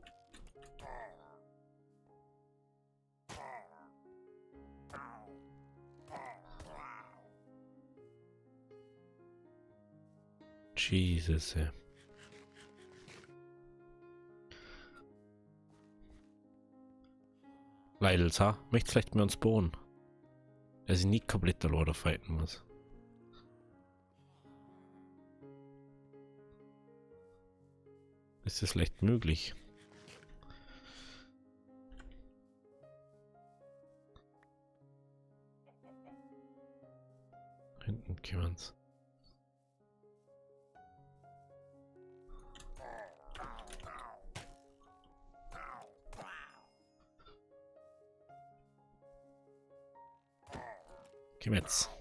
Jesus, ey. Leidels, ha? Möchtest vielleicht mit uns bohren? Dass ich nie komplett der Lord fighten muss. Ist das leicht möglich? Hinten kümmern's. Komm jetzt.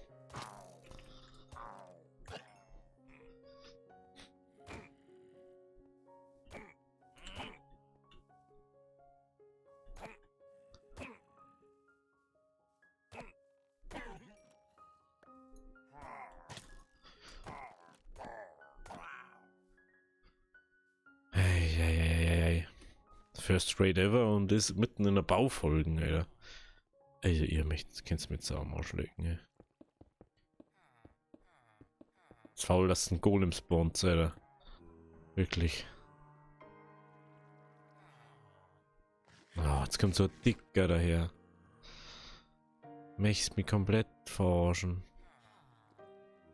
Hey. First Raid ever und ist mitten in der Baufolgen, Alter. Also ihr könnt mit so am Arsch lecken, ey. Es ist faul, dass ein Golem spawnt, Alter. Wirklich. Oh, jetzt kommt so ein Dicker daher. Möchtest mich komplett verarschen.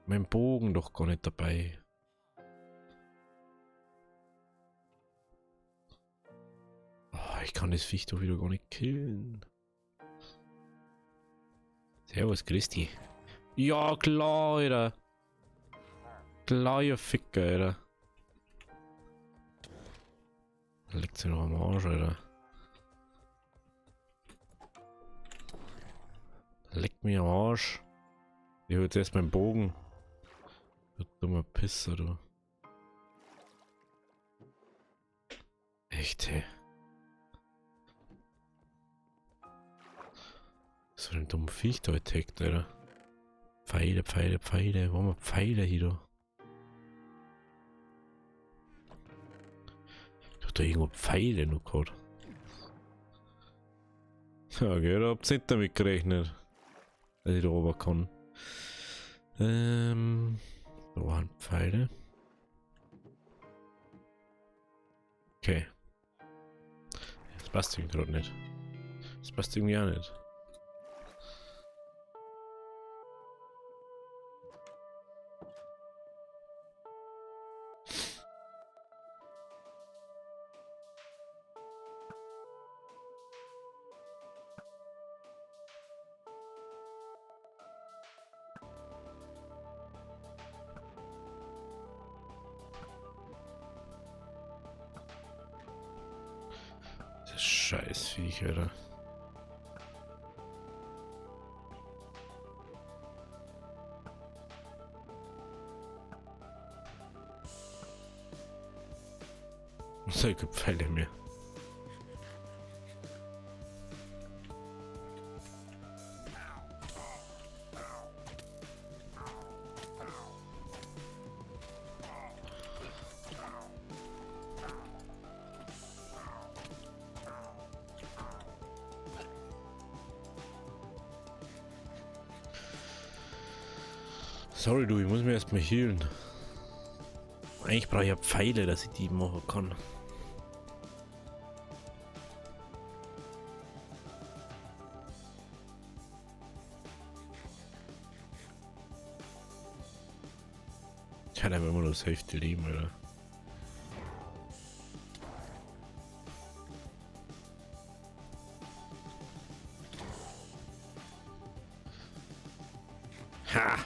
Mein Bogen doch gar nicht dabei. Oh, ich kann das Viech doch wieder gar nicht killen. Servus, Christi. Ja, klar, Alter. Klar, ihr Ficker, Alter. Leckt sie noch am Arsch, Alter. Leck mir am Arsch. Ich hol jetzt erst meinen Bogen. Du dummer Pisser, du. Echt, hey. So ein dummer Viech da attackt, Alter. Pfeile. Wo haben wir Pfeile hier, du? Ich hab da irgendwo Pfeile noch gehabt. Ja, okay, da habt ihr nicht damit gerechnet, dass ich da oben kann. Da waren Pfeile. Okay. Das passt irgendwie gerade nicht. Das passt irgendwie auch nicht. Das Scheißviech, Alter. So gibt Pfeile mehr. Sorry du, ich muss mir erstmal healen. Eigentlich brauche ich ja Pfeile, dass ich die machen kann. Ich hatte aber immer nur das Hälfte Leben, oder? Ha!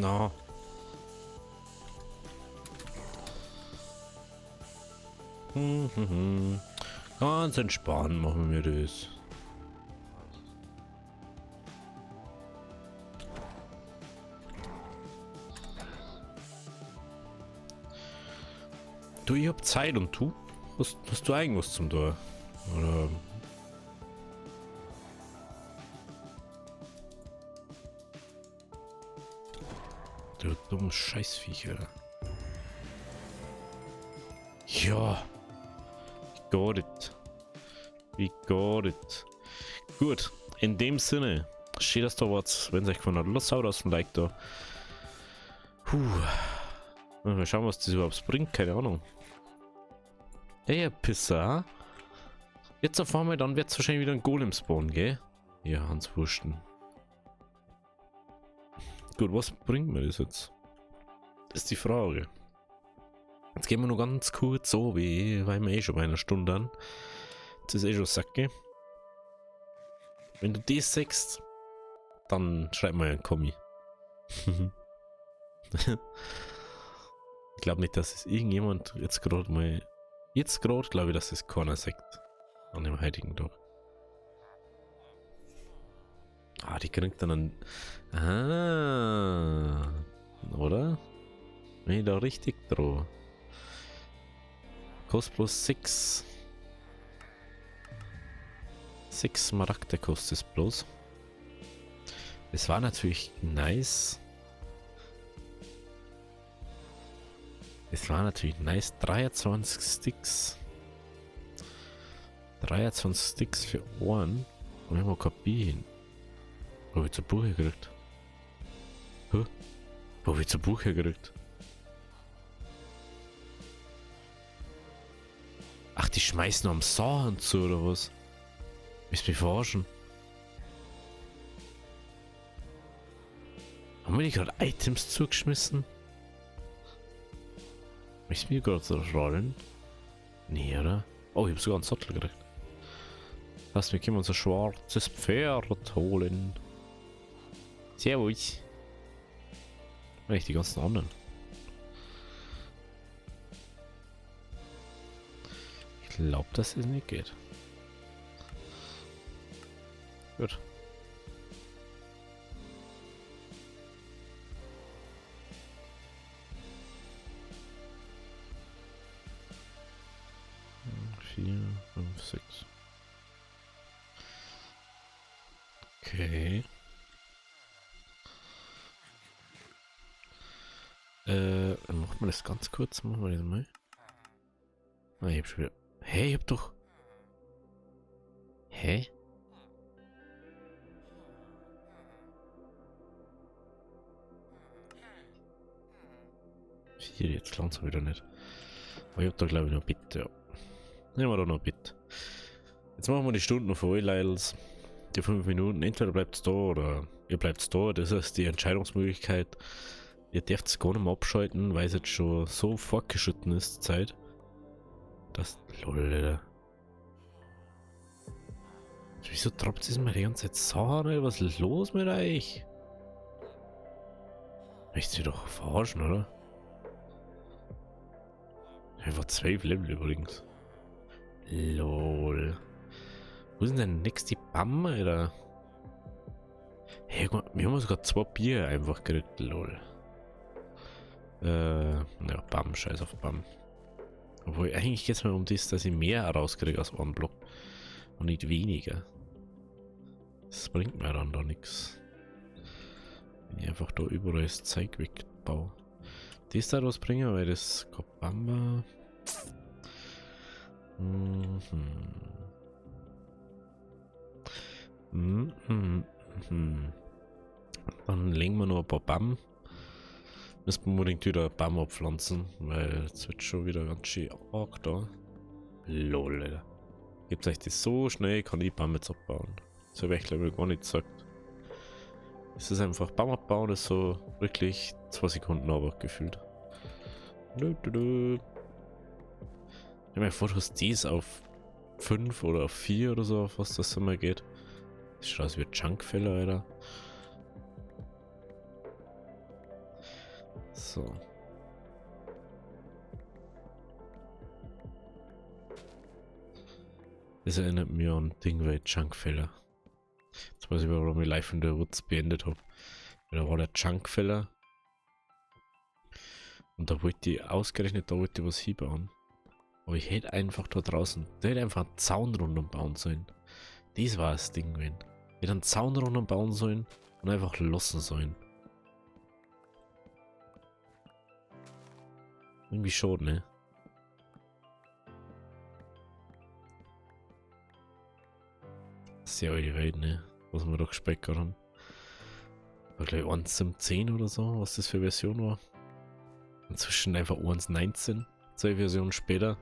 No. Ganz entspannt machen wir das. Du, ich hab Zeit und du? Hast du irgendwas zum Tor? Oder? Du dummes Scheißviech, Alter. Ja. Got it. We got it. Gut. In dem Sinne. Steht das da was, wenn es euch gefallen hat. Lasst aus ein Like da. Mal schauen, was das überhaupt bringt. Keine Ahnung. Ey, Pisser. Jetzt auf einmal, dann wird es wahrscheinlich wieder ein Golem spawnen, gell? Ja, Hans Wursten. Gut, was bringt mir das jetzt? Das ist die Frage. Jetzt gehen wir nur ganz kurz so, weil wir eh schon bei einer Stunde an. Das ist eh schon Sacke. Wenn du das sagst, dann schreib mal einen Kommi. Ich glaube nicht, dass es irgendjemand jetzt gerade mal. Jetzt gerade glaube ich, dass es keiner sagt. An dem heutigen Tag. Ah, die kriegt dann einen. Ah. Oder? Bin ich da richtig drauf? Kostet bloß 6. 6 Smaragde kostet es bloß. Es war natürlich nice. Es war natürlich nice. 23 Sticks. 23 Sticks für Ohren. Und wir haben kein Bier hin. Wo hab ich zur Buche gekriegt? Hä? Wo hab ich zur Buche gekriegt? Ach, die schmeißen am Sachen zu, oder was? Willst du mich verarschen? Haben wir die gerade Items zugeschmissen? Willst du mir gerade so rollen? Nee, oder? Oh, ich hab sogar einen Sattel gekriegt. Lass mich unser schwarzes Pferd holen. Servus. Eigentlich die ganzen anderen. Ich glaube, dass es nicht geht. Gut. Vier, 5, 6. Okay. Machen wir das ganz kurz. Machen wir das mal. Ah, ich hab schon wieder. Hä, ich hab doch. Hä? Vier, jetzt langsam wieder nicht. Aber ich hab da glaube ich noch Bit, ja. Nehmen wir da noch Bit. Jetzt machen wir die Stunden von Leils. Die 5 Minuten. Entweder bleibt es da oder ihr bleibt da. Das ist die Entscheidungsmöglichkeit. Ihr dürft es gar nicht mehr abschalten, weil es jetzt schon so fortgeschritten ist, die Zeit. Das. Lol. Wieso droppt es mir die ganze Zeit Sahne? Was ist los mit euch? Möchtest du doch verarschen, oder? Einfach 12 Level übrigens. Lol. Wo ist denn der nächste Bamm, Alter? Hey, guck mal, wir haben sogar 2 Bier einfach gekriegt, lol. Ja, Bamm, scheiß auf Bamm. Obwohl, eigentlich geht es mir um das, dass ich mehr rauskriege aus einem Block. Und nicht weniger. Das bringt mir dann da nichts. Wenn ich einfach da überall das Zeug wegbaue. Das da was bringen, weil das Kobamba. Dann legen wir noch ein paar Bam. Müssen wir unbedingt wieder Bam abpflanzen, weil es wird schon wieder ganz schön arg da. Lol, Alter. Gibt euch das so schnell, kann ich Bam jetzt abbauen. Das habe ich glaube ich gar nicht gesagt. Es ist einfach Bam abbauen, ist so wirklich 2 Sekunden aber gefühlt. Ich mir vor, du hast dies auf 5 oder auf 4 oder so, auf was das immer geht. Das schaut aus wie Chunkfäller, Alter. So. Das erinnert mich an Dingway Chunkfäller. Jetzt weiß ich, warum ich Live in the Woods beendet habe. Da war der Chunkfäller. Und da wollte ich ausgerechnet, da wollte ich was hinbauen. Aber ich hätte einfach da draußen, da hätte einfach einen Zaun rundum bauen sollen. Das war das Ding, wenn. Ich hätte einen Zaun rundum bauen sollen und einfach lassen sollen. Irgendwie schon, ne? Sehr alte Welt, ne? Was wir da gespeckert haben. War gleich 1.10 oder so, was das für eine Version war. Inzwischen einfach 1.19, 2 Versionen später.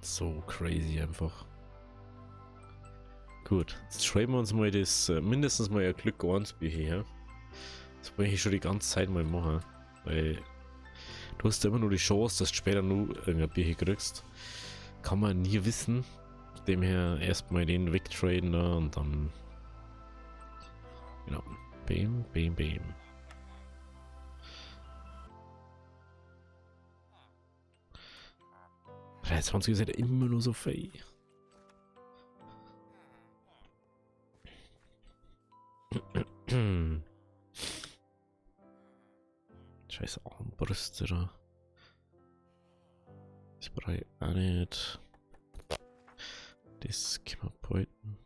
So crazy einfach. Gut, jetzt schreiben wir uns mal das mindestens mal ein Glück 1 Bier her. Das wollte ich schon die ganze Zeit mal machen. Weil du hast immer nur die Chance, dass du später nur irgendein Bier hier kriegst. Kann man nie wissen. Dem her erstmal den wegtraden da und dann. Genau. Bam, bam, bam. Jetzt haben sie gesagt, immer nur so fei. Scheiß Armbrüste da. Das brauche ich auch nicht. Das können wir behalten.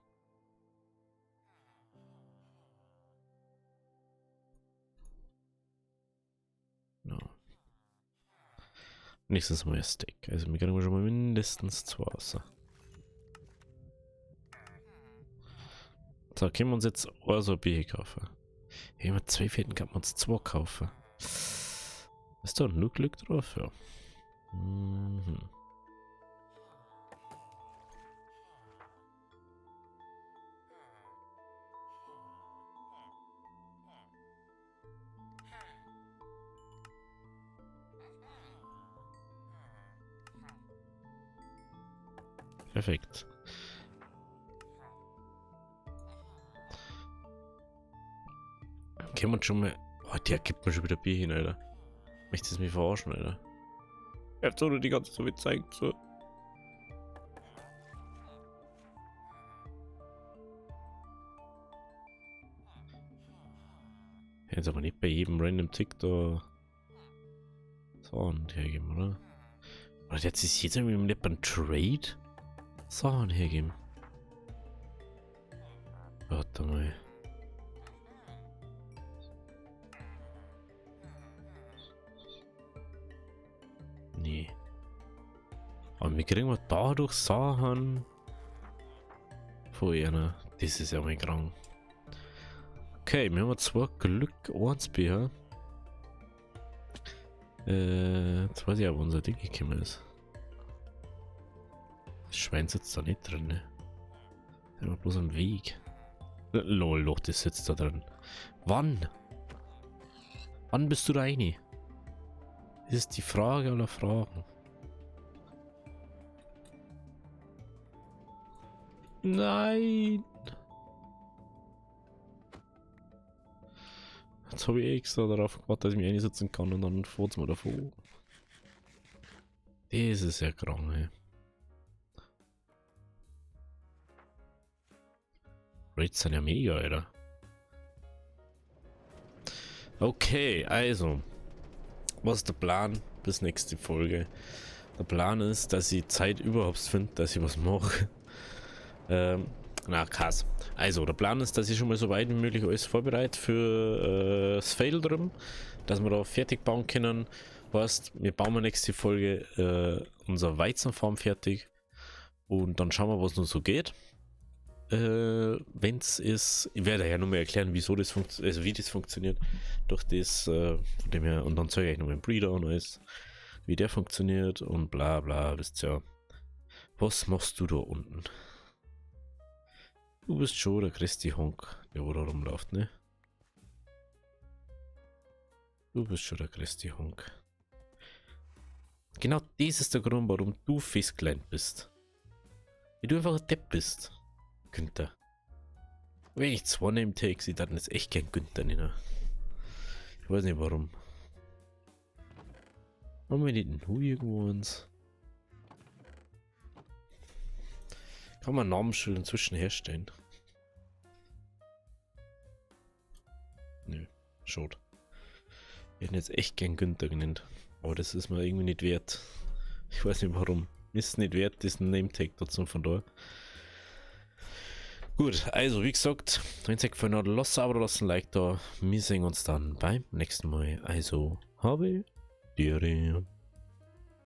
No. Nächstes Mal ein Steak. Also wir kriegen schon mal mindestens 2 raus. So, können wir uns jetzt also ein Bier kaufen. Wenn wir 2 Fäden kann man uns 2 kaufen. Ist da nur Glück drauf? Ja. Mhm. Perfekt. Können wir schon mal. Oh, der gibt mir schon wieder Bier hin, Alter. Möchtest du mich verarschen, Alter? Er hat so die ganze Zeit gezeigt, so. Jetzt aber nicht bei jedem random Tick da Sachen hergeben, oder? Oder der hat sich jetzt irgendwie mit einem Trade Sachen hergeben. Warte mal. Nee. Aber wir kriegen dadurch Sachen von einer. Das ist ja mal krank. Okay, wir haben 2 Glück, 1 Bier. Jetzt weiß ich aber, wo unser Ding gekommen ist. Das Schwein sitzt da nicht drin, ne? Das ist bloß am Weg. Lol, doch, das sitzt da drin. Wann? Wann bist du da rein? Das ist die Frage aller Fragen. Nein! Jetzt habe ich extra darauf gewartet, dass ich mich einsetzen kann und dann fährt es mir davor. Das ist ja krank, ey. Rates sind ja mega, Alter. Okay, also. Was ist der Plan bis nächste Folge? Der Plan ist, dass ich Zeit überhaupt finde, dass ich was mache. Krass. Also, der Plan ist, dass ich schon mal so weit wie möglich alles vorbereite für das Fail drum, dass wir da fertig bauen können. Heißt, wir bauen nächste Folge unser Weizenfarm fertig und dann schauen wir, was noch so geht. Wenn es ist, ich werde ja nochmal erklären, wieso das funktioniert, also wie das funktioniert, durch das, von dem her, und dann zeige ich noch meinen Breeder und alles, wie der funktioniert und bla bla, wisst ihr ja. Was machst du da unten? Du bist schon der größte Honk, der wo da rumläuft, ne? Du bist schon der größte Honk. Genau das ist der Grund, warum du festgelernt bist. Wie du einfach ein Depp bist, Günther. Wenn ich zwei Name Tags sehe, dann ist echt kein Günther, ne? Ich weiß nicht warum. Haben wir nicht einen Hu irgendwo uns? Kann man Namensschild inzwischen herstellen? Nö, schade. Wir hätten jetzt echt gern Günther genannt. Aber das ist mir irgendwie nicht wert. Ich weiß nicht warum. Ist nicht wert, diesen Name-Tag dazu von da. Gut, also wie gesagt, wenn es euch gefallen hat, lasst ein Like da. Wir sehen uns dann beim nächsten Mal. Also, habe die Ehre.